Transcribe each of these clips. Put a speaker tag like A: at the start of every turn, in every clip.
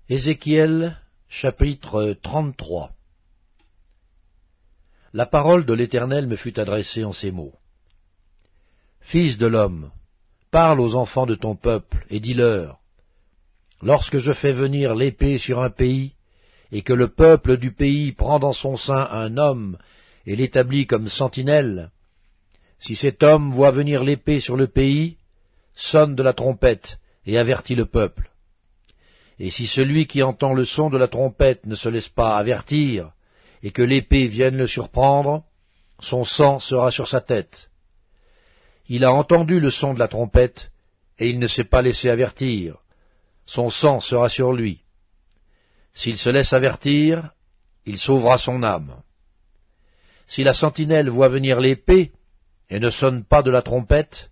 A: Ézéchiel, chapitre 33. La parole de l'Éternel me fut adressée en ces mots. Fils de l'homme, parle aux enfants de ton peuple, et dis-leur, lorsque je fais venir l'épée sur un pays, et que le peuple du pays prend dans son sein un homme, et l'établit comme sentinelle, si cet homme voit venir l'épée sur le pays, sonne de la trompette, et avertit le peuple. Et si celui qui entend le son de la trompette ne se laisse pas avertir, et que l'épée vienne le surprendre, son sang sera sur sa tête. Il a entendu le son de la trompette, et il ne s'est pas laissé avertir, son sang sera sur lui. S'il se laisse avertir, il sauvera son âme. Si la sentinelle voit venir l'épée, et ne sonne pas de la trompette,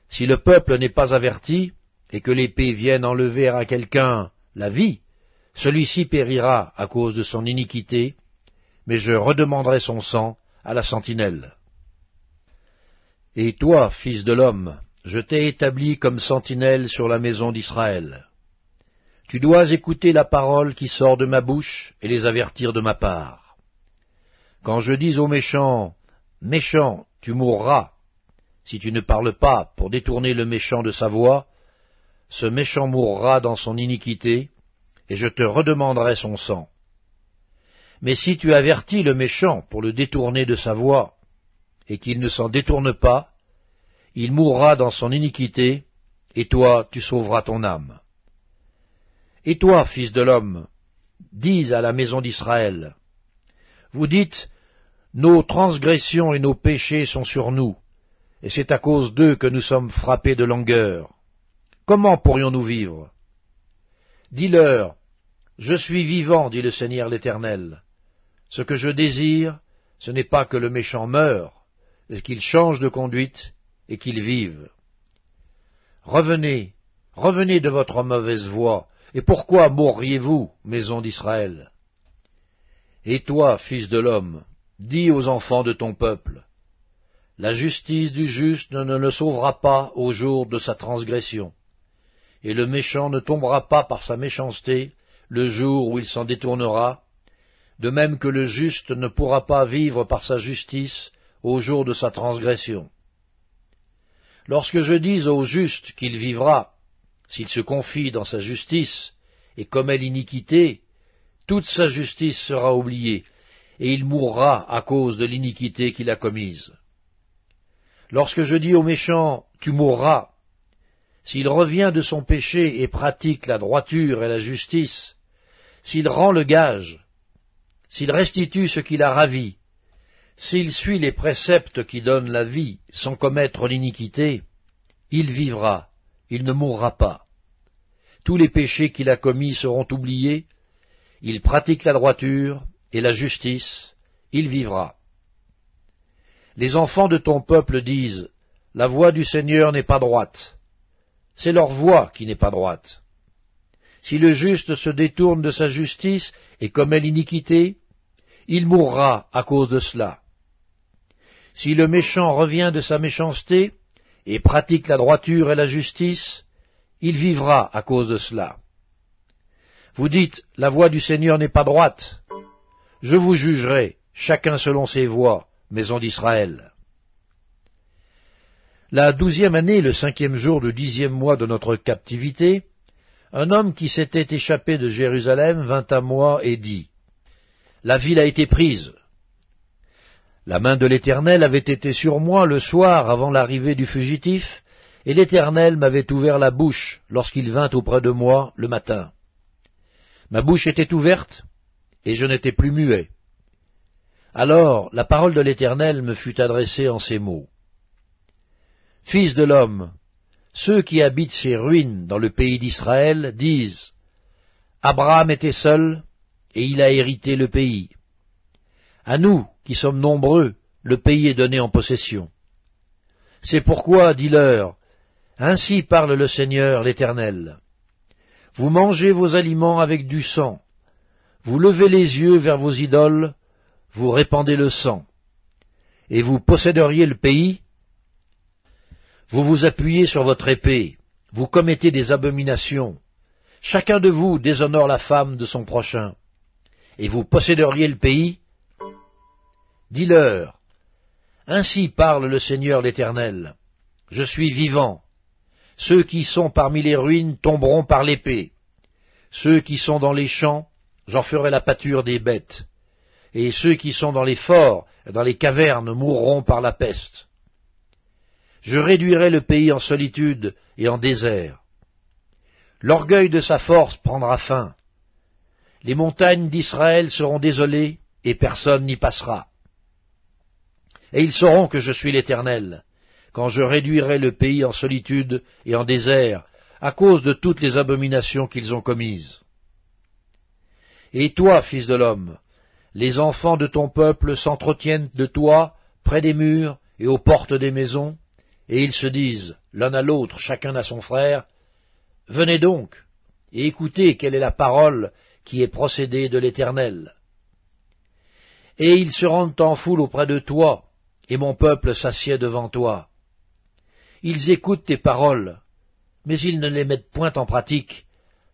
A: si le peuple n'est pas averti, et que l'épée vienne enlever à quelqu'un la vie, celui-ci périra à cause de son iniquité, mais je redemanderai son sang à la sentinelle. Et toi, fils de l'homme, je t'ai établi comme sentinelle sur la maison d'Israël. Tu dois écouter la parole qui sort de ma bouche et les avertir de ma part. Quand je dis aux méchants, « Méchant, tu mourras », si tu ne parles pas pour détourner le méchant de sa voie, ce méchant mourra dans son iniquité, et je te redemanderai son sang. Mais si tu avertis le méchant pour le détourner de sa voie, et qu'il ne s'en détourne pas, il mourra dans son iniquité, et toi tu sauveras ton âme. Et toi, fils de l'homme, dis à la maison d'Israël, vous dites, nos transgressions et nos péchés sont sur nous, et c'est à cause d'eux que nous sommes frappés de langueur. Comment pourrions-nous vivre? Dis-leur, je suis vivant, dit le Seigneur l'Éternel. Ce que je désire, ce n'est pas que le méchant meure, mais qu'il change de conduite et qu'il vive. Revenez, revenez de votre mauvaise voie, et pourquoi mourriez-vous, maison d'Israël? Et toi, fils de l'homme, dis aux enfants de ton peuple, la justice du juste ne le sauvera pas au jour de sa transgression, et le méchant ne tombera pas par sa méchanceté le jour où il s'en détournera, de même que le juste ne pourra pas vivre par sa justice au jour de sa transgression. Lorsque je dis au juste qu'il vivra, s'il se confie dans sa justice et commet l'iniquité, toute sa justice sera oubliée, et il mourra à cause de l'iniquité qu'il a commise. Lorsque je dis au méchant, tu mourras, s'il revient de son péché et pratique la droiture et la justice, s'il rend le gage, s'il restitue ce qu'il a ravi, s'il suit les préceptes qui donnent la vie sans commettre l'iniquité, il vivra, il ne mourra pas. Tous les péchés qu'il a commis seront oubliés, il pratique la droiture et la justice, il vivra. Les enfants de ton peuple disent, la voie du Seigneur n'est pas droite. C'est leur voie qui n'est pas droite. Si le juste se détourne de sa justice et commet l'iniquité, il mourra à cause de cela. Si le méchant revient de sa méchanceté et pratique la droiture et la justice, il vivra à cause de cela. Vous dites, la voie du Seigneur n'est pas droite. Je vous jugerai, chacun selon ses voies, maison d'Israël. La 12e année, le 5e jour du 10e mois de notre captivité, un homme qui s'était échappé de Jérusalem vint à moi et dit, « La ville a été prise. La main de l'Éternel avait été sur moi le soir avant l'arrivée du fugitif, et l'Éternel m'avait ouvert la bouche lorsqu'il vint auprès de moi le matin. Ma bouche était ouverte, et je n'étais plus muet. Alors la parole de l'Éternel me fut adressée en ces mots. Fils de l'homme, ceux qui habitent ces ruines dans le pays d'Israël disent, Abraham était seul, et il a hérité le pays. À nous, qui sommes nombreux, le pays est donné en possession. C'est pourquoi, dis-leur, ainsi parle le Seigneur l'Éternel. Vous mangez vos aliments avec du sang, vous levez les yeux vers vos idoles, vous répandez le sang, et vous posséderiez le pays. Vous vous appuyez sur votre épée, vous commettez des abominations, chacun de vous déshonore la femme de son prochain, et vous posséderiez le pays? Dis-leur, ainsi parle le Seigneur l'Éternel, je suis vivant, ceux qui sont parmi les ruines tomberont par l'épée, ceux qui sont dans les champs, j'en ferai la pâture des bêtes, et ceux qui sont dans les forts et dans les cavernes mourront par la peste. Je réduirai le pays en solitude et en désert. L'orgueil de sa force prendra fin. Les montagnes d'Israël seront désolées, et personne n'y passera. Et ils sauront que je suis l'Éternel, quand je réduirai le pays en solitude et en désert, à cause de toutes les abominations qu'ils ont commises. Et toi, fils de l'homme, les enfants de ton peuple s'entretiennent de toi près des murs et aux portes des maisons, et ils se disent, l'un à l'autre, chacun à son frère, « Venez donc, et écoutez quelle est la parole qui est procédée de l'Éternel. » Et ils se rendent en foule auprès de toi, et mon peuple s'assied devant toi. Ils écoutent tes paroles, mais ils ne les mettent point en pratique,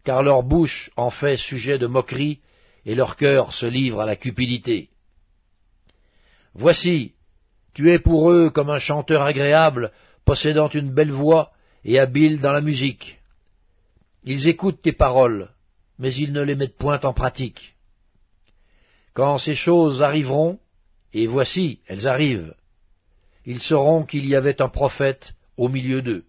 A: car leur bouche en fait sujet de moquerie, et leur cœur se livre à la cupidité. Voici, tu es pour eux comme un chanteur agréable, possédant une belle voix et habile dans la musique. Ils écoutent tes paroles, mais ils ne les mettent point en pratique. Quand ces choses arriveront, et voici, elles arrivent, ils sauront qu'il y avait un prophète au milieu d'eux.